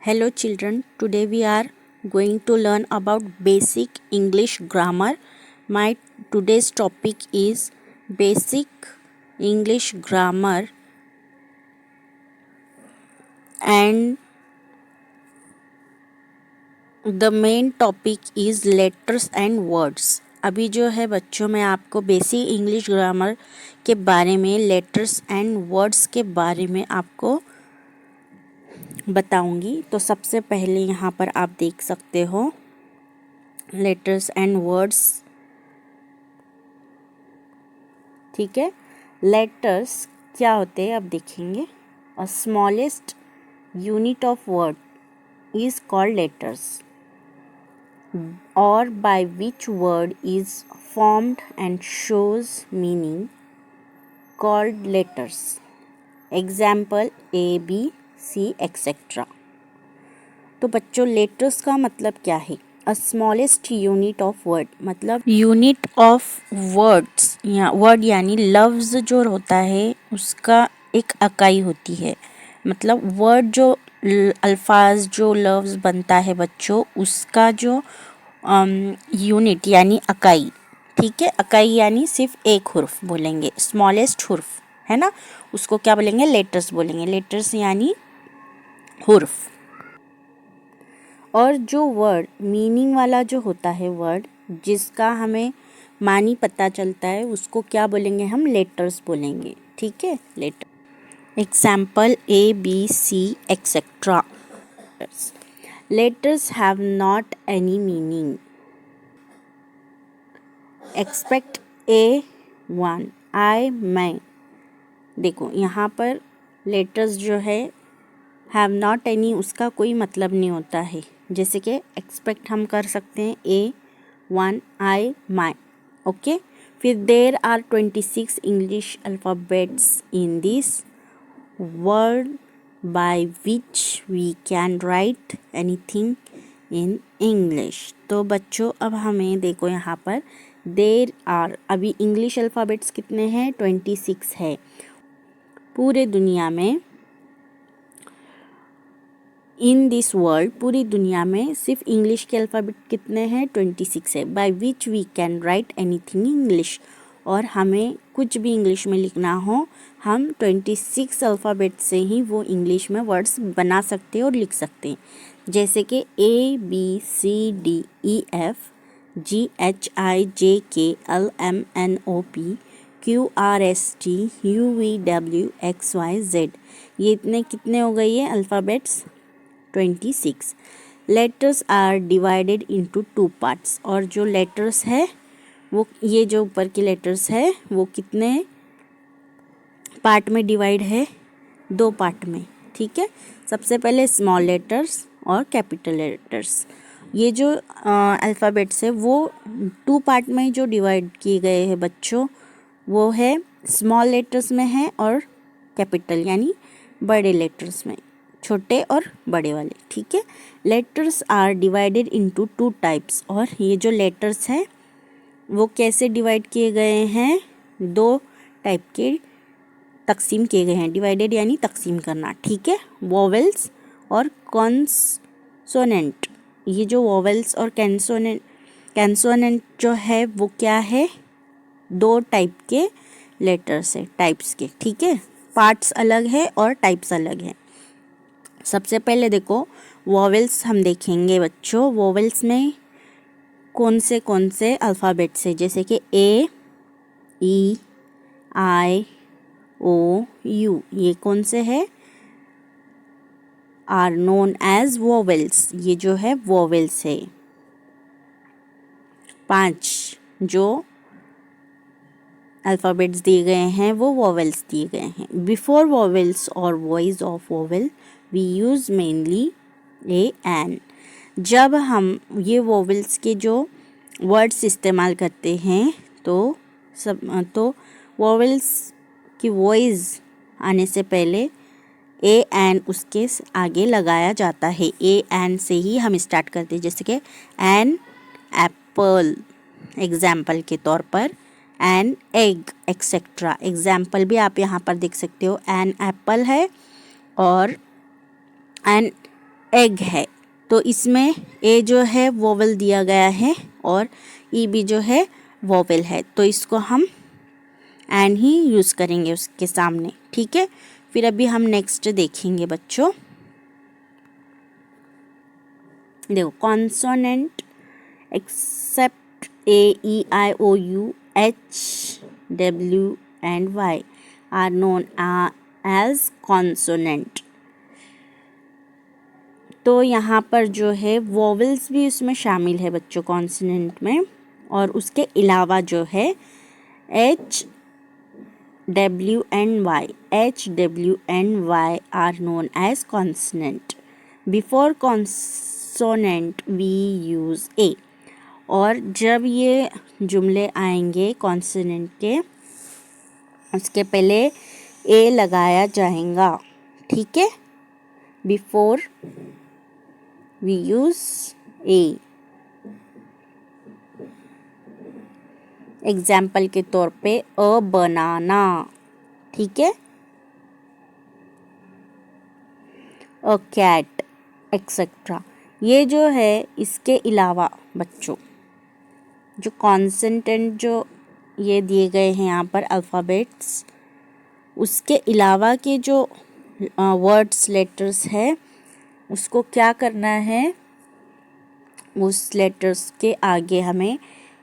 Hello children, today we are going to learn about basic English grammar. My today's topic is basic English grammar and the main topic is letters and words. अभी जो है बच्चों मैं आपको basic English grammar के बारे में letters and words के बारे में आपको बताऊंगी। तो सबसे पहले यहाँ पर आप देख सकते हो लेटर्स एंड वर्ड्स, ठीक है। लेटर्स क्या होते हैं अब देखेंगे। Uh smallest unit of word is called letters और by which word is formed and shows meaning called letters. Example A B C etcetera. तो बच्चों लेटर्स का मतलब क्या है? Uh smallest unit of word मतलब यूनिट ऑफ वर्ड्स या word यानी लफ्ज़ जो होता है उसका एक इकाई होती है। मतलब वर्ड जो अल्फाज जो लफ्ज़ बनता है बच्चों उसका जो यूनिट यानी इकाई, ठीक है। इकाई यानी सिर्फ एक हुर्फ बोलेंगे, स्मॉलेस्ट हुर्फ है ना, उसको क्या बोलेंगे? लेटर्स बोलेंगे। लेटर्स यानी हुर्फ। और जो वर्ड मीनिंग वाला जो होता है वर्ड जिसका हमें मानी पता चलता है उसको क्या बोलेंगे? हम लेटर्स बोलेंगे, ठीक है। Letter example A B C etcetera. Letters have not any meaning except A one I मैं। देखो यहाँ पर लेटर्स जो है हैव नॉट एनी उसका कोई मतलब नहीं होता है। जैसे कि एक्सपेक्ट हम कर सकते हैं ए वन आई माई, ओके। फिर there are 26 English alphabets in this word by which we can write anything in English. तो बच्चों अब हमें देखो यहाँ पर देर आर, अभी इंग्लिश अल्फ़ाबेट्स कितने हैं? 26 है। पूरे दुनिया में इन दिस वर्ल्ड पूरी दुनिया में सिर्फ इंग्लिश के अल्फ़ाबेट कितने हैं? 26 है। By which we can write anything English, और हमें कुछ भी इंग्लिश में लिखना हो हम 26 अल्फ़ाबेट से ही वो इंग्लिश में वर्ड्स बना सकते हैं और लिख सकते हैं। जैसे कि A B C D E F G H I J K L M N O P Q R S T U V W X Y Z. ये इतने कितने हो गई है alphabets? 26। Letters are divided into 2 parts, और जो letters है वो ये जो ऊपर के लेटर्स है वो कितने पार्ट में डिवाइड है? 2 पार्ट में, ठीक है। सबसे पहले स्मॉल लेटर्स और कैपिटल लेटर्स। ये जो अल्फ़ाबेट्स है वो 2 पार्ट में जो डिवाइड किए गए हैं बच्चों वो है स्मॉल लेटर्स में है और कैपिटल यानी बड़े लेटर्स में, छोटे और बड़े वाले, ठीक है। Letters are divided into 2 types, और ये जो लेटर्स हैं वो कैसे डिवाइड किए गए हैं? 2 टाइप के तकसीम किए गए हैं। डिवाइडेड यानी तकसीम करना, ठीक है। वोवेल्स और कॉन्सोनेंट। ये जो वोवेल्स और कैंसोनेंट जो है वो क्या है? 2 टाइप के लेटर्स है, टाइप्स के, ठीक है। पार्ट्स अलग है और टाइप्स अलग है। सबसे पहले देखो वोवेल्स हम देखेंगे बच्चों। वोवेल्स में कौन से अल्फ़ाबेट्स है? जैसे कि ए ई आई ओ यू, ये कौन से है? Are known as vowels. ये जो है वोवेल्स है। 5 जो अल्फ़ाबेट्स दिए गए हैं वो वोवेल्स दिए गए हैं। बिफोर वोवेल्स और voice of vowel we use mainly a an. जब हम ये वोवेल्स के जो वर्ड्स इस्तेमाल करते हैं तो वोवेल्स की वॉइस आने से पहले ए एन उसके आगे लगाया जाता है। ए एन से ही हम स्टार्ट करते हैं। जैसे कि एन एप्पल एग्जाम्पल के तौर पर, एन एग एक्सेट्रा। एग्जाम्पल भी आप यहाँ पर देख सकते हो। एन एप्पल है और एन एग है, तो इसमें ए जो है वोवेल दिया गया है और ई भी जो है वोवेल है, तो इसको हम एन ही यूज़ करेंगे उसके सामने, ठीक है। फिर अभी हम नेक्स्ट देखेंगे बच्चों। देखो consonant except A E I O U H W and Y are known as consonant. तो यहाँ पर जो है वोवेल्स भी उसमें शामिल है बच्चों कॉन्सोनेंट में, और उसके अलावा जो है H W and Y are known as consonant. Before consonant we use a, और जब ये जुमले आएंगे कॉन्सोनेंट के, उसके पहले ए लगाया जाएगा, ठीक है। Before we use a. Example के तौर पे अ बनाना, ठीक है, अ कैट एक्सेट्रा। ये जो है इसके अलावा बच्चों जो कॉन्सोनेंट जो ये दिए गए हैं यहाँ पर अल्फ़ाबेट्स, उसके अलावा के जो वर्ड्स लेटर्स है उसको क्या करना है, उस लेटर्स के आगे हमें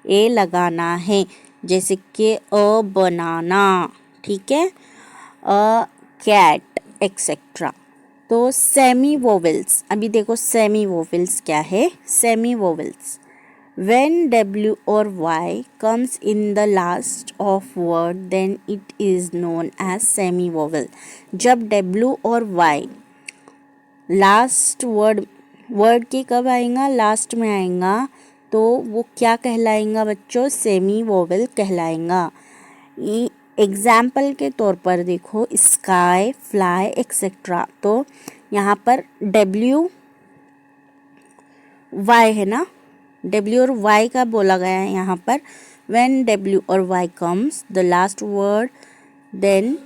ए लगाना है, जैसे कि अ बनाना, ठीक है, अ कैट एक्सेट्रा। तो सेमी वोवेल्स, अभी देखो सेमी वोवेल्स क्या है। Semi vowels when W or Y comes in the last of word then it is known as semi vowel। जब W और Y लास्ट वर्ड के कब आएगा, लास्ट में आएगा, तो वो क्या कहलाएगा बच्चों, सेमी वोवेल कहलाएगा। एग्जाम्पल के तौर पर देखो स्काई, फ्लाई एक्सेट्रा। तो यहाँ पर डब्ल्यू वाई है ना, डब्ल्यू और वाई का बोला गया है यहाँ पर। व्हेन डब्ल्यू और Y comes the last word then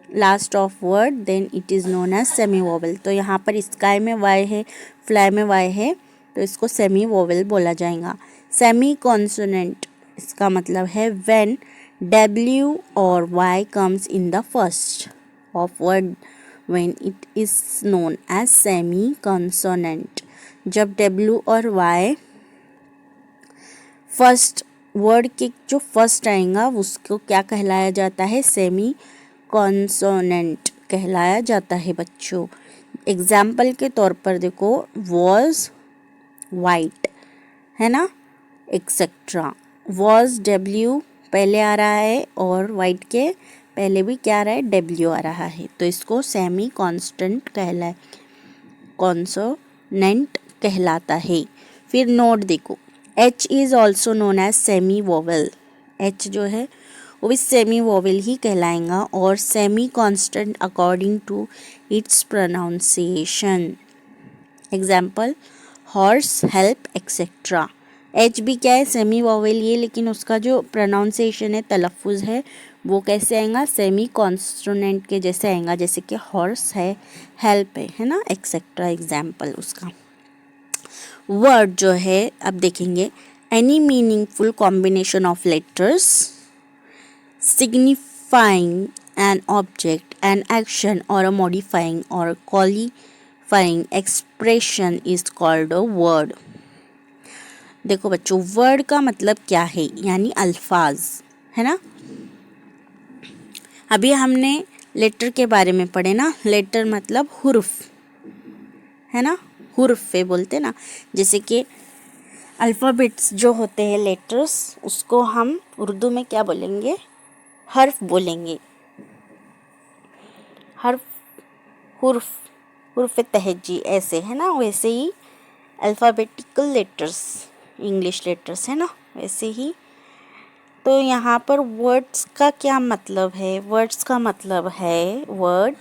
last of word then it is known as semi vowel. तो यहाँ पर स्काई में वाई है, फ्लाई में वाई है, तो इसको सेमी वोवेल बोला जाएगा। सेमी कॉन्सोनेंट इसका मतलब है व्हेन डब्ल्यू और Y comes in the first of word when it is known as semi consonant. जब डब्ल्यू और वाई फर्स्ट वर्ड के जो फर्स्ट आएगा उसको क्या कहलाया जाता है, सेमी कॉन्सोनेंट कहलाया जाता है बच्चों। एग्जाम्पल के तौर पर देखो वॉज वाइट है ना एक्सेट्रा। वॉज डब्ल्यू पहले आ रहा है और वाइट के पहले भी क्या आ रहा है, डब्ल्यू आ रहा है, तो इसको सेमी कॉन्स्टेंट कॉन्सोनेंट कहलाता है। फिर नोट देखो H is also known as semi vowel. H जो है वो भी सेमी वोवेल ही कहलाएगा और semi constant according to its pronunciation. Example horse, help etcetera. H भी क्या है, सेमी वोवेल ये, लेकिन उसका जो प्रोनाउंसिएशन है, तलफ़ुज़ है, वो कैसे आएगा, सेमी कॉन्सोनेंट के जैसे आएगा, जैसे कि हॉर्स है, हेल्प है ना एक्सेट्रा। एग्जाम्पल उसका वर्ड जो है अब देखेंगे any meaningful combination of letters signifying an object, an action or a modifying or qualifying expression is called a word। देखो बच्चों वर्ड का मतलब क्या है, यानी अल्फाज है ना। अभी हमने लेटर के बारे में पढ़े ना, लेटर मतलब हुर्फ है ना, हुर्फ पे बोलते ना, जैसे कि अल्फ़ाबेट्स जो होते हैं लेटर्स, उसको हम उर्दू में क्या बोलेंगे, हर्फ बोलेंगे। हर्फ, हुर्फ, हुर्फ तहजी ऐसे है ना, वैसे ही अल्फ़ाबेटिकल लेटर्स, इंग्लिश लेटर्स है ना, वैसे ही। तो यहाँ पर वर्ड्स का क्या मतलब है, वर्ड्स का मतलब है word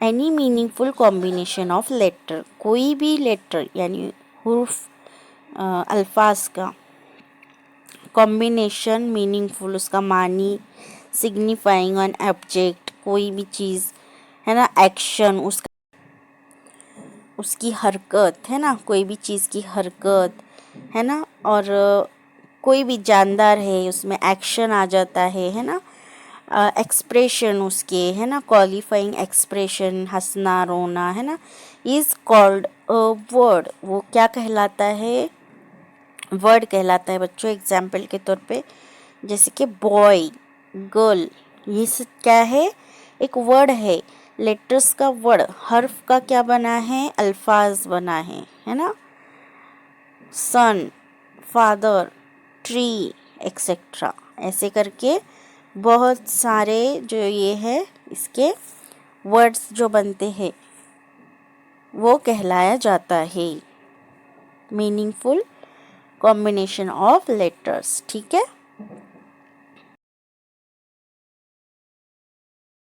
any meaningful combination of letter, कोई भी लेटर यानी हुर्फ अल्फाज का कॉम्बिनेशन, मीनिंगफुल उसका मानी, सिग्निफाइंग एन ऑब्जेक्ट कोई भी चीज़ है ना, एक्शन उसका उसकी हरकत है ना, कोई भी चीज़ की हरकत है ना, और कोई भी जानदार है उसमें एक्शन आ जाता है ना, एक्सप्रेशन उसके है ना, क्वालिफाइंग एक्सप्रेशन, हंसना रोना है ना, इज कॉल्ड अ वर्ड। वो क्या कहलाता है? वर्ड कहलाता है बच्चों। एग्जाम्पल के तौर पे जैसे कि बॉय, गर्ल, ये सब क्या है? एक वर्ड है, लेटर्स का वर्ड, हर्फ का क्या बना है? अल्फाज बना है ना। सन, फादर, ट्री, एक्सेट्रा, ऐसे करके बहुत सारे जो ये है इसके वर्ड्स जो बनते हैं वो कहलाया जाता है मीनिंगफुल कॉम्बिनेशन ऑफ लेटर्स। ठीक है।